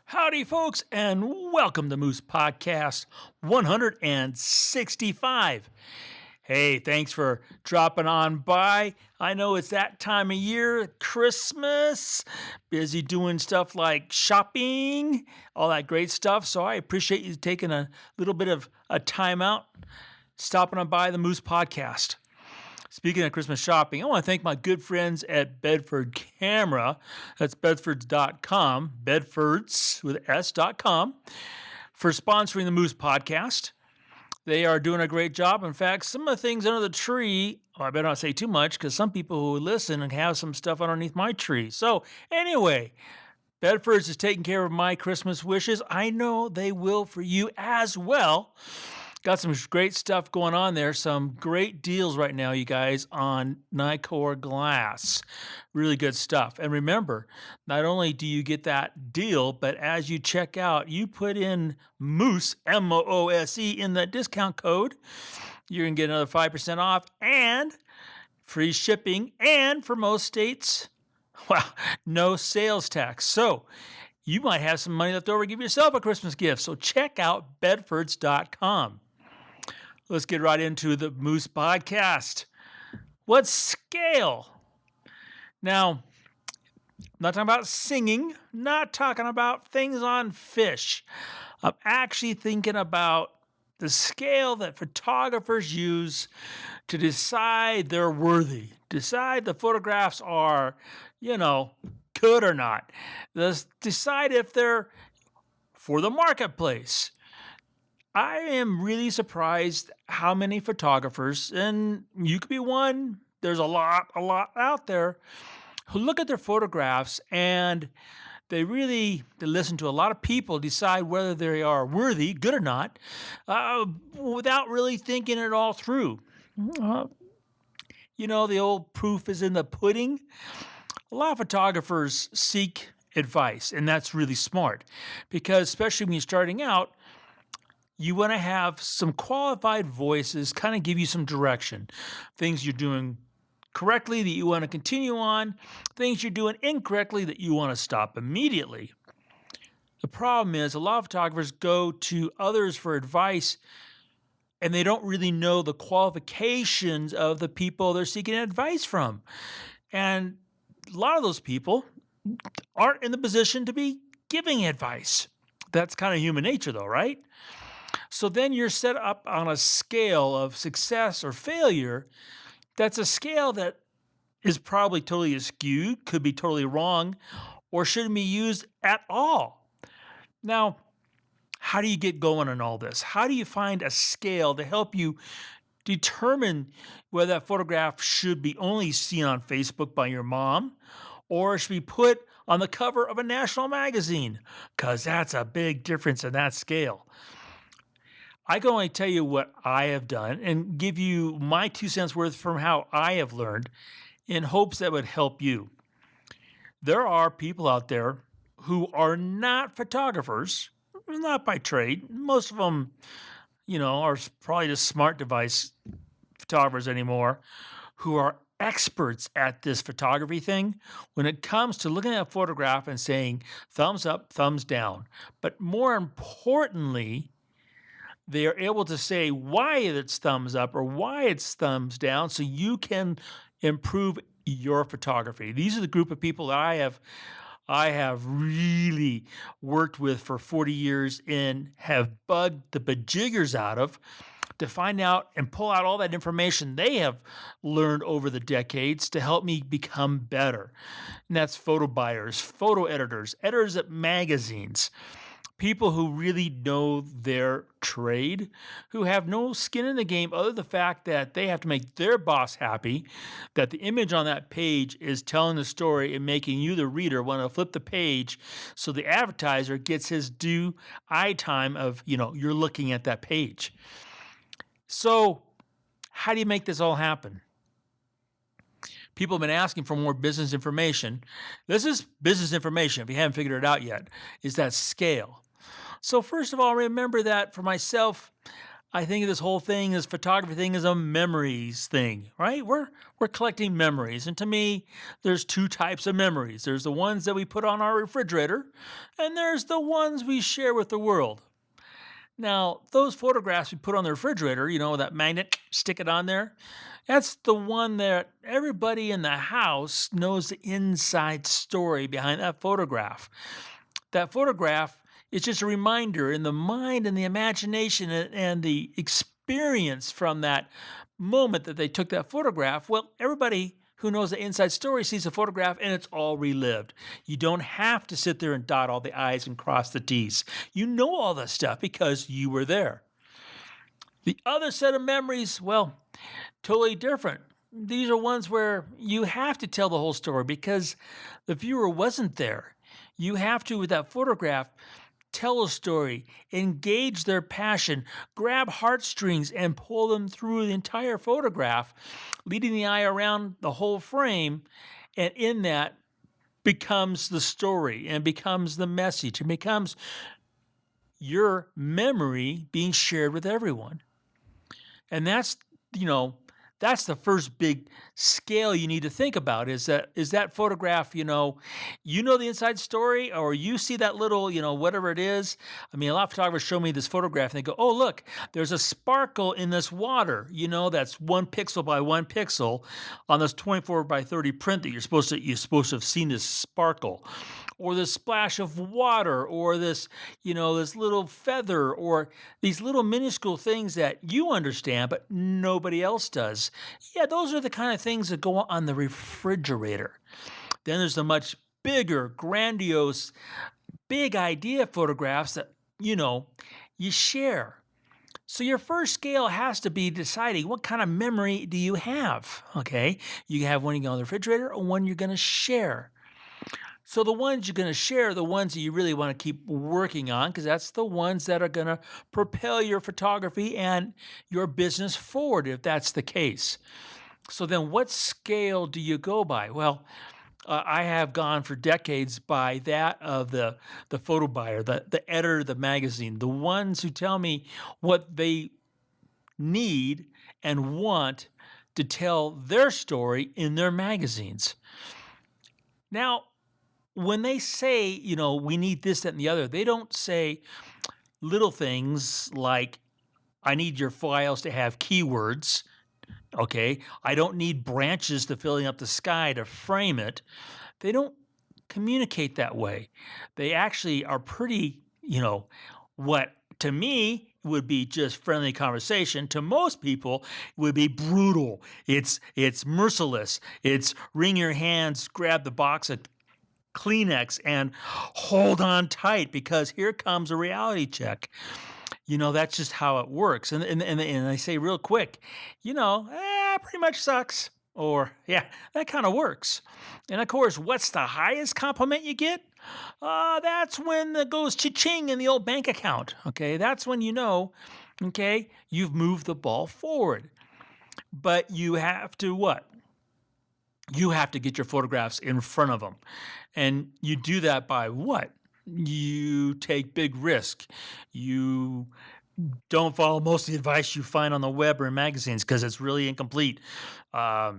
Howdy, folks, and welcome to Moose Podcast 165. Hey, thanks for dropping on by. I know it's that time of year, Christmas, busy doing stuff like shopping, all that great stuff. So I appreciate you taking a little bit of a time out, stopping on by the Moose Podcast. Speaking of Christmas shopping, I want to thank my good friends at Bedford Camera. That's bedfords.com, bedfords with s.com, for sponsoring the Moose Podcast. They are doing a great job. In fact, some of the things under the tree, I better not say too much because some people who listen and have some stuff underneath my tree. So anyway, Bedford's is taking care of my Christmas wishes. I know they will for you as well. Got some great stuff going on there. Some great deals right now, you guys, on Nicor glass. Really good stuff. And remember, not only do you get that deal, but as you check out, you put in Moose, M-O-O-S-E, in that discount code. You're going to get another 5% off and free shipping. And for most states, well, no sales tax. So you might have some money left over to give yourself a Christmas gift. So check out bedfords.com. Let's get right into the Moose Podcast. What's scale? Now, I'm not talking about singing, not talking about things on fish. I'm actually thinking about the scale that photographers use to decide they're worthy, decide the photographs are, good or not. Decide if they're for the marketplace. I am really surprised how many photographers, and you could be one, there's a lot out there, who look at their photographs and they listen to a lot of people decide whether they are worthy, good or not, without really thinking it all through. The old proof is in the pudding. A lot of photographers seek advice, and that's really smart because especially when you're starting out, you want to have some qualified voices kind of give you some direction. Things you're doing correctly that you want to continue on, things you're doing incorrectly that you want to stop immediately. The problem is a lot of photographers go to others for advice and they don't really know the qualifications of the people they're seeking advice from. And a lot of those people aren't in the position to be giving advice. That's kind of human nature though, right? So then you're set up on a scale of success or failure. That's a scale that is probably totally askew, could be totally wrong, or shouldn't be used at all. Now, how do you get going on all this? How do you find a scale to help you determine whether that photograph should be only seen on Facebook by your mom or should be put on the cover of a national magazine? Because that's a big difference in that scale. I can only tell you what I have done and give you my 2 cents worth from how I have learned in hopes that would help you. There are people out there who are not photographers, not by trade. Most of them, are probably just smart device photographers anymore, who are experts at this photography thing when it comes to looking at a photograph and saying thumbs up, thumbs down. But more importantly, they are able to say why it's thumbs up or why it's thumbs down so you can improve your photography. These are the group of people that I have really worked with for 40 years and have bugged the bejiggers out of to find out and pull out all that information they have learned over the decades to help me become better. And that's photo buyers, photo editors, editors at magazines, people who really know their trade, who have no skin in the game other than the fact that they have to make their boss happy, that the image on that page is telling the story and making you, the reader, want to flip the page so the advertiser gets his due eye time of, you're looking at that page. So how do you make this all happen? People have been asking for more business information. This is business information, if you haven't figured it out yet, is that scale. So first of all, remember that for myself, I think of this whole thing, this photography thing, as a memories thing, right? We're collecting memories, and to me, there's two types of memories. There's the ones that we put on our refrigerator, and there's the ones we share with the world. Now, those photographs we put on the refrigerator, that magnet, stick it on there. That's the one that everybody in the house knows the inside story behind that photograph. That photograph is just a reminder in the mind and the imagination and the experience from that moment that they took that photograph. Well, everybody who knows the inside story sees a photograph and it's all relived. You don't have to sit there and dot all the I's and cross the T's. You know all this stuff because you were there. The other set of memories, well, totally different. These are ones where you have to tell the whole story because the viewer wasn't there. You have to, with that photograph, tell a story, engage their passion, grab heartstrings, and pull them through the entire photograph, leading the eye around the whole frame. And in that becomes the story and becomes the message and becomes your memory being shared with everyone. And that's the first big scale you need to think about is that photograph, the inside story, or you see that little, whatever it is. I mean, a lot of photographers show me this photograph and they go, oh, look, there's a sparkle in this water. That's 1 pixel by 1 pixel on this 24 by 30 print that you're supposed to have seen this sparkle. Or this splash of water, or this, this little feather, or these little minuscule things that you understand, but nobody else does. Yeah, those are the kind of things that go on the refrigerator. Then there's the much bigger, grandiose, big idea photographs that, you share. So your first scale has to be deciding what kind of memory do you have, okay? You have one you go on the refrigerator or one you're going to share. So the ones you're going to share are the ones that you really want to keep working on because that's the ones that are going to propel your photography and your business forward if that's the case. So then what scale do you go by? Well, I have gone for decades by that of the photo buyer, the editor of the magazine, the ones who tell me what they need and want to tell their story in their magazines. Now, when they say, we need this, that, and the other, they don't say little things like, I need your files to have keywords, okay? I don't need branches to filling up the sky to frame it. They don't communicate that way. They actually are pretty, what to me would be just friendly conversation. To most people, it would be brutal. It's merciless. It's wring your hands, grab the box of Kleenex and hold on tight because here comes a reality check. That's just how it works. And I say real quick, pretty much sucks. Or, yeah, that kind of works. And of course, what's the highest compliment you get? That's when it goes cha-ching in the old bank account. Okay, that's when you've moved the ball forward. But you have to what? You have to get your photographs in front of them. And you do that by what? You take big risk. You don't follow most of the advice you find on the web or in magazines because it's really incomplete. My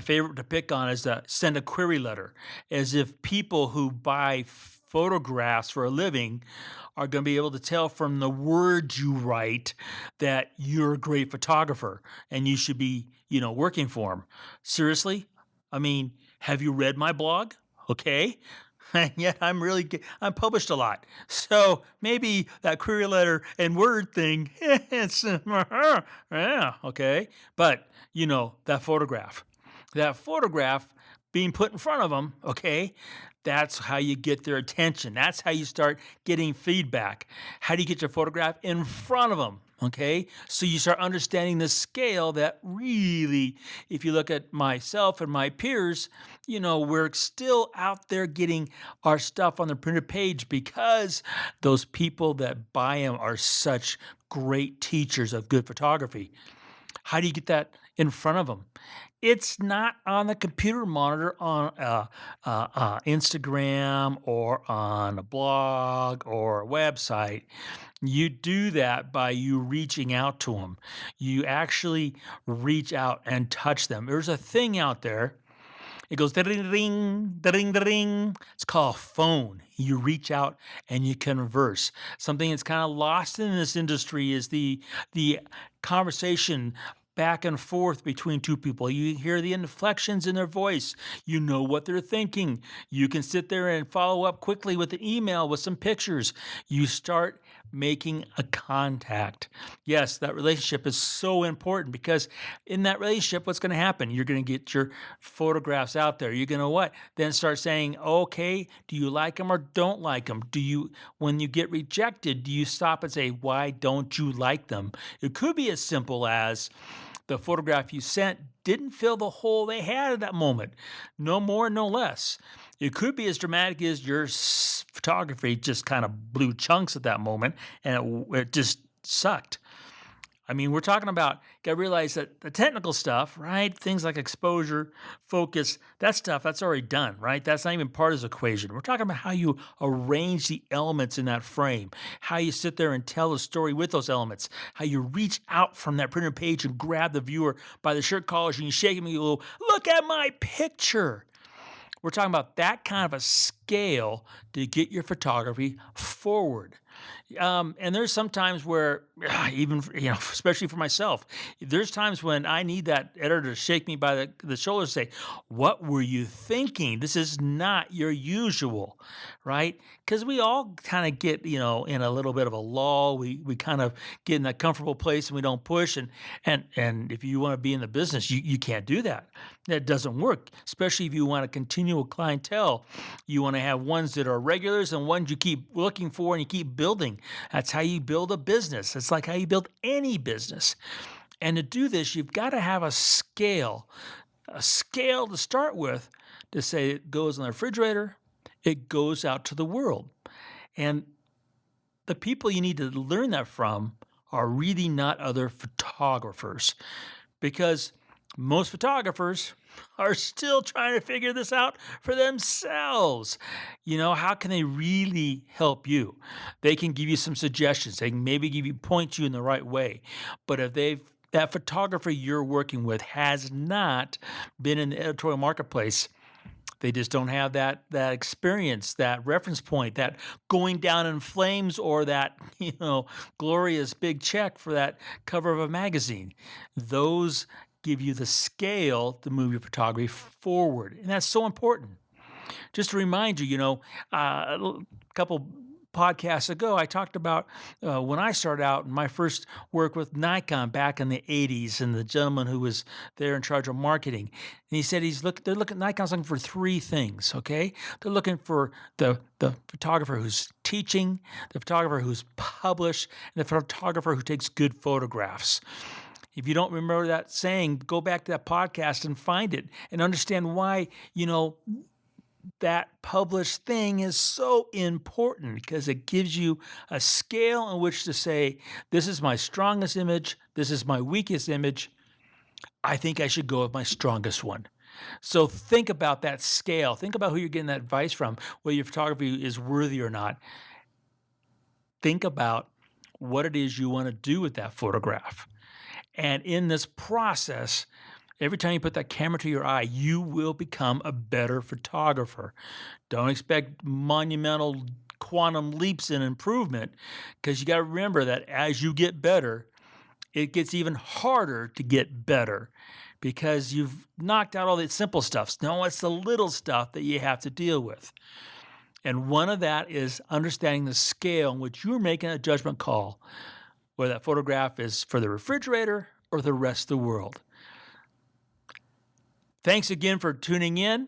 favorite to pick on is to send a query letter, as if people who buy photographs for a living are going to be able to tell from the words you write that you're a great photographer and you should be, working for them. Seriously? I mean, have you read my blog? Okay. And yet I'm published a lot. So maybe that query letter and word thing, it's, yeah, okay. But, that photograph being put in front of them, okay, that's how you get their attention. That's how you start getting feedback. How do you get your photograph in front of them? Okay, so you start understanding the scale that really, if you look at myself and my peers, we're still out there getting our stuff on the printed page because those people that buy them are such great teachers of good photography. How do you get that in front of them? It's not on the computer monitor on Instagram or on a blog or a website. You do that by you reaching out to them. You actually reach out and touch them. There's a thing out there. It goes ding ding ding ding. It's called a phone. You reach out and you converse. Something that's kind of lost in this industry is the conversation back and forth between two people. You hear the inflections in their voice. You know what they're thinking. You can sit there and follow up quickly with an email with some pictures. You start making a contact. Yes, that relationship is so important because in that relationship, what's going to happen? You're going to get your photographs out there. You're going to what? Then start saying, okay, do you like them or don't like them? When you get rejected, do you stop and say, why don't you like them? It could be as simple as the photograph you sent didn't fill the hole they had at that moment. No more, no less. It could be as dramatic as your photography just kind of blew chunks at that moment and it just sucked. I mean, we're talking about, got to realize that the technical stuff, right? Things like exposure, focus, that stuff, that's already done, right? That's not even part of this equation. We're talking about how you arrange the elements in that frame, how you sit there and tell a story with those elements, how you reach out from that printed page and grab the viewer by the shirt collars and you shake him and you go, look at my picture. We're talking about that kind of a scale to get your photography forward. And there's some times where, even, especially for myself, there's times when I need that editor to shake me by the shoulders and say, what were you thinking? This is not your usual, right? Because we all kind of get, in a little bit of a lull. We kind of get in that comfortable place and we don't push. And if you want to be in the business, you can't do that. That doesn't work, especially if you want a continual clientele. You want to have ones that are regulars and ones you keep looking for and you keep building. That's how you build a business. It's like how you build any business. And to do this, you've got to have a scale to start with to say it goes on the refrigerator, it goes out to the world. And the people you need to learn that from are really not other photographers, because most photographers are still trying to figure this out for themselves. How can they really help you? They can give you some suggestions. They can maybe point you in the right way. But if that photographer you're working with has not been in the editorial marketplace, they just don't have that experience, that reference point, that going down in flames, or that, glorious big check for that cover of a magazine. Those give you the scale to move your photography forward. And that's so important. Just to remind you, a couple podcasts ago, I talked about when I started out in my first work with Nikon back in the 80s, and the gentleman who was there in charge of marketing. And he said Nikon's looking for three things, okay? They're looking for the photographer who's teaching, the photographer who's published, and the photographer who takes good photographs. If you don't remember that saying, go back to that podcast and find it and understand why, that published thing is so important, because it gives you a scale in which to say, this is my strongest image, this is my weakest image. I think I should go with my strongest one. So think about that scale. Think about who you're getting that advice from, whether your photography is worthy or not. Think about what it is you want to do with that photograph. And in this process, every time you put that camera to your eye, you will become a better photographer. Don't expect monumental quantum leaps in improvement, because you got to remember that as you get better, it gets even harder to get better, because you've knocked out all the simple stuff. No, it's the little stuff that you have to deal with. And one of that is understanding the scale in which you're making a judgment call, whether that photograph is for the refrigerator or the rest of the world. Thanks again for tuning in.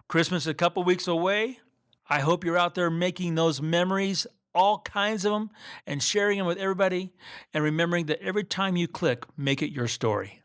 Christmas is a couple weeks away. I hope you're out there making those memories, all kinds of them, and sharing them with everybody, and remembering that every time you click, make it your story.